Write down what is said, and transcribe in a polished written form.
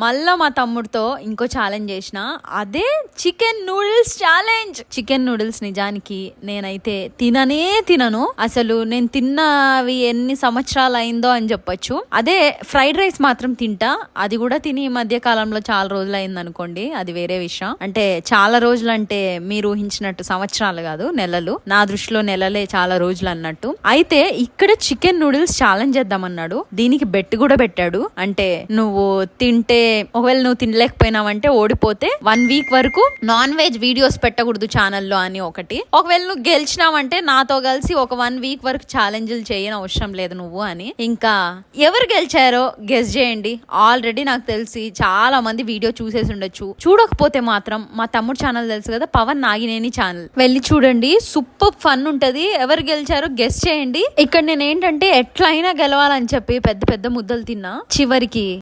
మళ్ళా మా తమ్ముడితో ఇంకో ఛాలెంజ్ చేసిన, అదే chicken noodles challenge. Chicken noodles నిజానికి నేనైతే తినను. అసలు నేను తిన్నవి ఎన్ని సంవత్సరాలు అయిందో అని చెప్పొచ్చు. అదే ఫ్రైడ్ రైస్ మాత్రం తింటా. అది కూడా తిని ఈ మధ్య కాలంలో చాలా రోజులు అయింది అనుకోండి, అది వేరే విషయం. అంటే చాలా రోజులు అంటే మీరు ఊహించినట్టు సంవత్సరాలు కాదు, నెలలు. నా దృష్టిలో నెలలే చాలా రోజులు అన్నట్టు. అయితే ఇక్కడ చికెన్ నూడిల్స్ ఛాలెంజ్ చేద్దామన్నాడు. దీనికి బెట్ కూడా పెట్టాడు. అంటే నువ్వు తింటే, ఒకవేళ నువ్వు తినలేకపోయినావంటే ఓడిపోతే 1 వీక్ వరకు నాన్ వెజ్ వీడియోస్ పెట్టకూడదు ఛానల్లో అని ఒకటి. ఒకవేళ నువ్వు గెలిచినావంటే నాతో కలిసి ఒక 1 వీక్ వరకు ఛాలెంజ్లు చేయని అవసరం లేదు నువ్వు అని. ఇంకా ఎవరు గెలిచారో గెస్ చేయండి. ఆల్రెడీ నాకు తెలిసి చాలా మంది వీడియో చూసేసి ఉండొచ్చు. చూడకపోతే మాత్రం మా తమ్ముడు ఛానల్ తెలుసు కదా, పవన్ నాగినేని ఛానల్, వెళ్ళి చూడండి. సూపర్ ఫన్ ఉంటది. ఎవరు గెలిచారో గెస్ చేయండి. ఇక్కడ నేను ఏంటంటే ఎట్లయినా గెలవాలని చెప్పి పెద్ద పెద్ద ముద్దలు తిన్నా. చివరికి